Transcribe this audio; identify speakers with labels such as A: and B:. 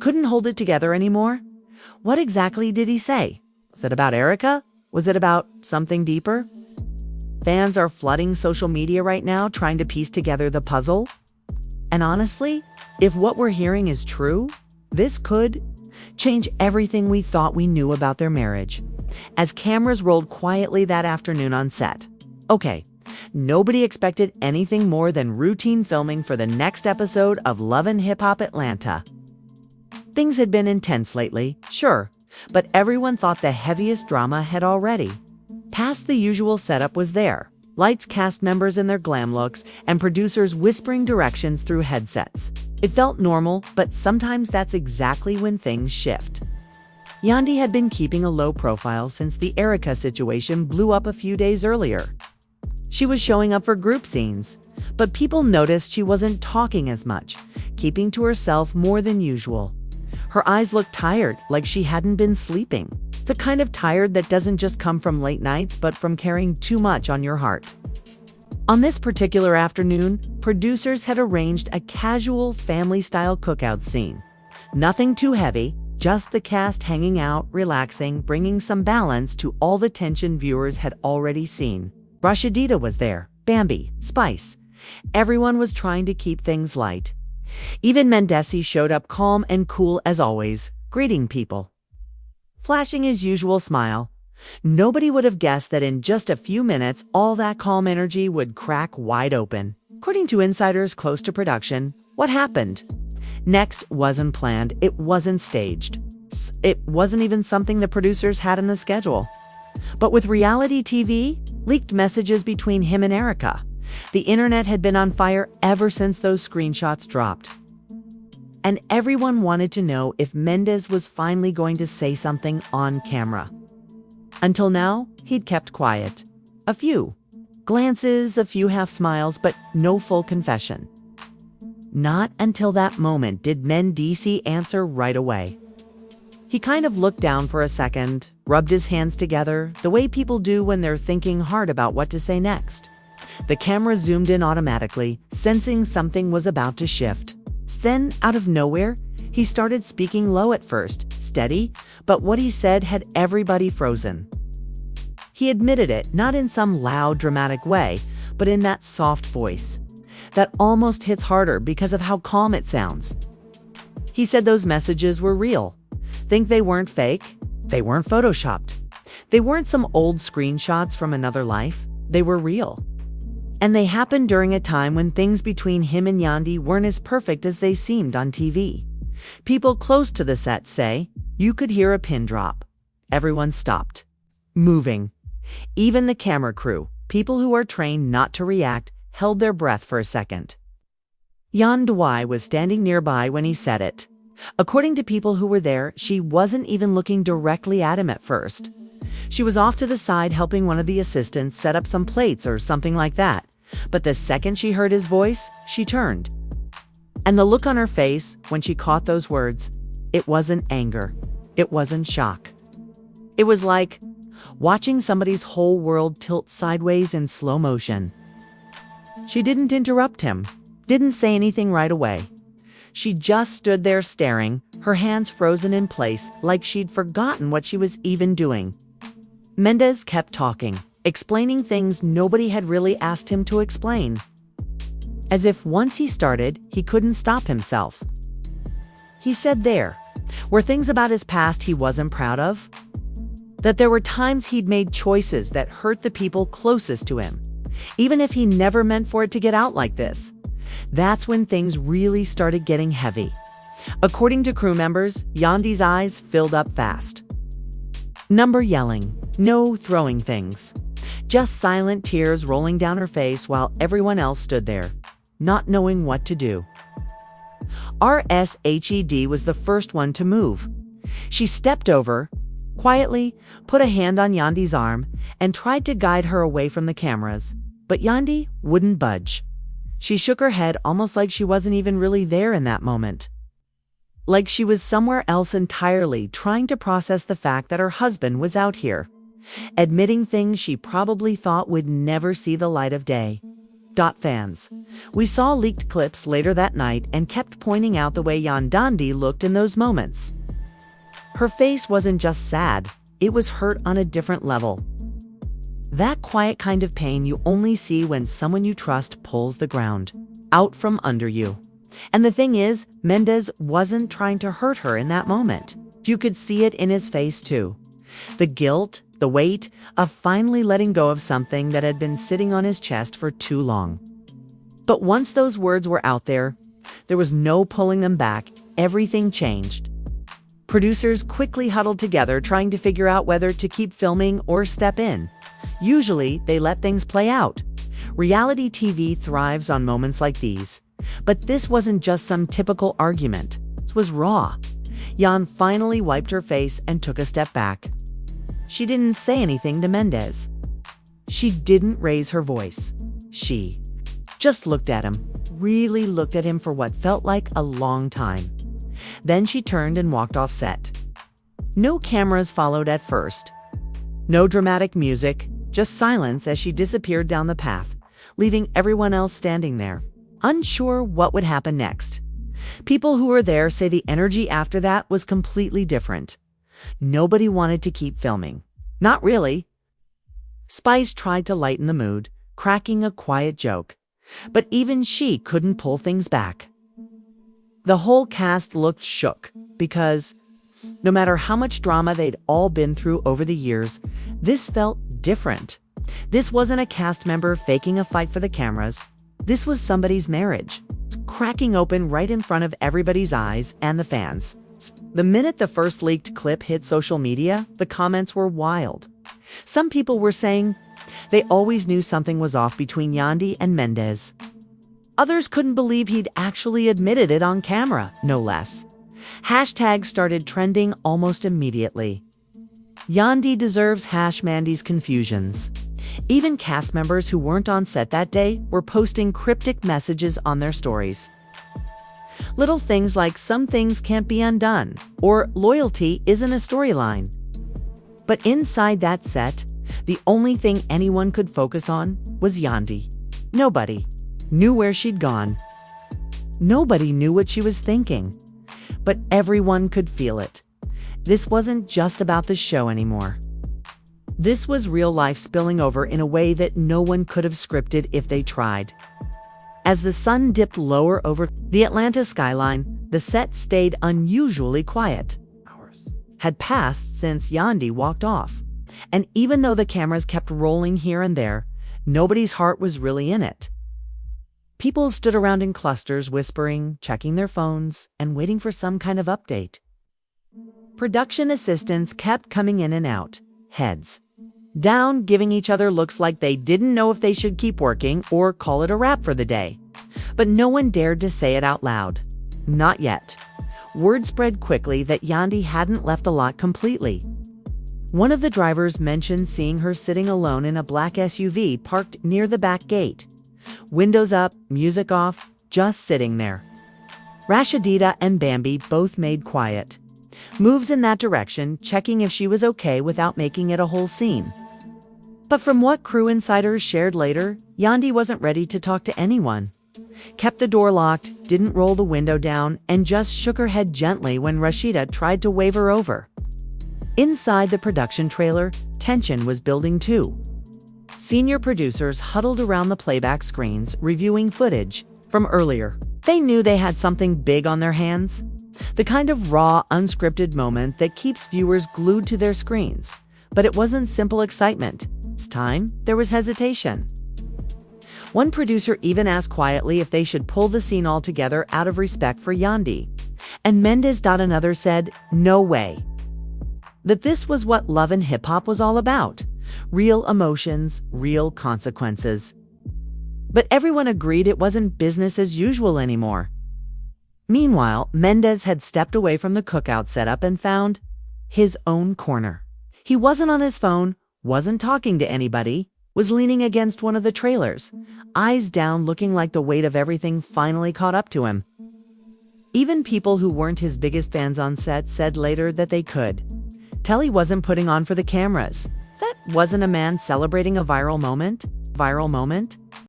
A: couldn't hold it together anymore. What exactly did he say? Was it about Erica? Was it about something deeper? Fans are flooding social media right now trying to piece together the puzzle. And honestly, if what we're hearing is true, this could change everything we thought we knew about their marriage. As cameras rolled quietly that afternoon on set. Okay, nobody expected anything more than routine filming for the next episode of Love and Hip Hop Atlanta. Things had been intense lately, sure, but everyone thought the heaviest drama had already. Past the usual setup was there. Lights, cast members in their glam looks, and producers whispering directions through headsets. It felt normal, but sometimes that's exactly when things shift. Yandy had been keeping a low profile since the Erica situation blew up a few days earlier. She was showing up for group scenes, but people noticed she wasn't talking as much, keeping to herself more than usual. Her eyes looked tired, like she hadn't been sleeping. The kind of tired that doesn't just come from late nights, but from carrying too much on your heart. On this particular afternoon, producers had arranged a casual family-style cookout scene. Nothing too heavy, just the cast hanging out, relaxing, bringing some balance to all the tension viewers had already seen. Rashidita was there, Bambi, Spice. Everyone was trying to keep things light. Even Mendeecees showed up calm and cool as always, greeting people. Flashing his usual smile. Nobody would have guessed that in just a few minutes, all that calm energy would crack wide open. According to insiders close to production, what happened next wasn't planned, it wasn't staged. It wasn't even something the producers had in the schedule. But with reality TV, leaked messages between him and Erica. The internet had been on fire ever since those screenshots dropped. And everyone wanted to know if Mendes was finally going to say something on camera. Until now, he'd kept quiet. A few glances, a few half smiles, but no full confession. Not until that moment did Mendeecees answer right away. He kind of looked down for a second, rubbed his hands together, the way people do when they're thinking hard about what to say next. The camera zoomed in automatically, sensing something was about to shift. Then, out of nowhere, he started speaking low at first, steady, but what he said had everybody frozen. He admitted it, not in some loud, dramatic way, but in that soft voice that almost hits harder because of how calm it sounds. He said those messages were real. Think they weren't fake? They weren't photoshopped. They weren't some old screenshots from another life. They were real. And they happened during a time when things between him and Yandy weren't as perfect as they seemed on TV. People close to the set say, you could hear a pin drop. Everyone stopped. Moving. Even the camera crew, people who are trained not to react, held their breath for a second. Yandy was standing nearby when he said it. According to people who were there, she wasn't even looking directly at him at first. She was off to the side helping one of the assistants set up some plates or something like that. But the second she heard his voice, she turned. And the look on her face when she caught those words, it wasn't anger. It wasn't shock. It was like watching somebody's whole world tilt sideways in slow motion. She didn't interrupt him, didn't say anything right away. She just stood there staring, her hands frozen in place like she'd forgotten what she was even doing. Mendes kept talking, explaining things nobody had really asked him to explain. As if once he started, he couldn't stop himself. He said there were things about his past he wasn't proud of. That there were times he'd made choices that hurt the people closest to him, even if he never meant for it to get out like this. That's when things really started getting heavy. According to crew members, Yandy's eyes filled up fast. Number yelling, no throwing things. Just silent tears rolling down her face while everyone else stood there, not knowing what to do. LHHATL was the first one to move. She stepped over, quietly put a hand on Yandy's arm, and tried to guide her away from the cameras. But Yandy wouldn't budge. She shook her head almost like she wasn't even really there in that moment. Like she was somewhere else entirely, trying to process the fact that her husband was out here, admitting things she probably thought would never see the light of day. Fans. We saw leaked clips later that night and kept pointing out the way Yandy looked in those moments. Her face wasn't just sad, it was hurt on a different level. That quiet kind of pain you only see when someone you trust pulls the ground out from under you. And the thing is, Mendeecees wasn't trying to hurt her in that moment. You could see it in his face too. The guilt, the weight of finally letting go of something that had been sitting on his chest for too long. But once those words were out there was no pulling them back. Everything changed. Producers quickly huddled together, trying to figure out whether to keep filming or step in. Usually, they let things play out. Reality TV thrives on moments like these. But this wasn't just some typical argument. This was raw. Yan finally wiped her face and took a step back. She didn't say anything to Mendeecees. She didn't raise her voice. She just looked at him, really looked at him for what felt like a long time. Then she turned and walked off set. No cameras followed at first. No dramatic music, just silence as she disappeared down the path, leaving everyone else standing there, unsure what would happen next. People who were there say the energy after that was completely different. Nobody wanted to keep filming. Not really. Spice tried to lighten the mood, cracking a quiet joke. But even she couldn't pull things back. The whole cast looked shook because, no matter how much drama they'd all been through over the years, this felt different. This wasn't a cast member faking a fight for the cameras. This was somebody's marriage, cracking open right in front of everybody's eyes and the fans. The minute the first leaked clip hit social media, the comments were wild. Some people were saying they always knew something was off between Yandy and Mendeecees. Others couldn't believe he'd actually admitted it on camera, no less. Hashtags started trending almost immediately. Yandy deserves Mandy's confusions. Even cast members who weren't on set that day were posting cryptic messages on their stories. Little things like "some things can't be undone" or "loyalty isn't a storyline." But inside that set, the only thing anyone could focus on was Yandy. Nobody knew where she'd gone. Nobody knew what she was thinking. But everyone could feel it. This wasn't just about the show anymore. This was real life spilling over in a way that no one could have scripted if they tried. As the sun dipped lower over the Atlanta skyline, the set stayed unusually quiet. Hours had passed since Yandy walked off. And even though the cameras kept rolling here and there, nobody's heart was really in it. People stood around in clusters, whispering, checking their phones, and waiting for some kind of update. Production assistants kept coming in and out, heads down, giving each other looks like they didn't know if they should keep working or call it a wrap for the day. But no one dared to say it out loud. Not yet. Word spread quickly that Yandy hadn't left the lot completely. One of the drivers mentioned seeing her sitting alone in a black SUV parked near the back gate. Windows up, music off, just sitting there. Rashidita and Bambi both made quiet moves in that direction, checking if she was okay without making it a whole scene. But from what crew insiders shared later, Yandy wasn't ready to talk to anyone. Kept the door locked, didn't roll the window down, and just shook her head gently when Rashida tried to wave her over. Inside the production trailer, tension was building too. Senior producers huddled around the playback screens, reviewing footage from earlier. They knew they had something big on their hands. The kind of raw, unscripted moment that keeps viewers glued to their screens. But it wasn't simple excitement. This time, there was hesitation. One producer even asked quietly if they should pull the scene altogether out of respect for Yandy. And Mendeecees. Another said, no way. That this was what love and hip-hop was all about. Real emotions, real consequences. But everyone agreed it wasn't business as usual anymore. Meanwhile, Mendeecees had stepped away from the cookout setup and found his own corner. He wasn't on his phone, wasn't talking to anybody, was leaning against one of the trailers, eyes down, looking like the weight of everything finally caught up to him. Even people who weren't his biggest fans on set said later that they could tell he wasn't putting on for the cameras. That wasn't a man celebrating a viral moment.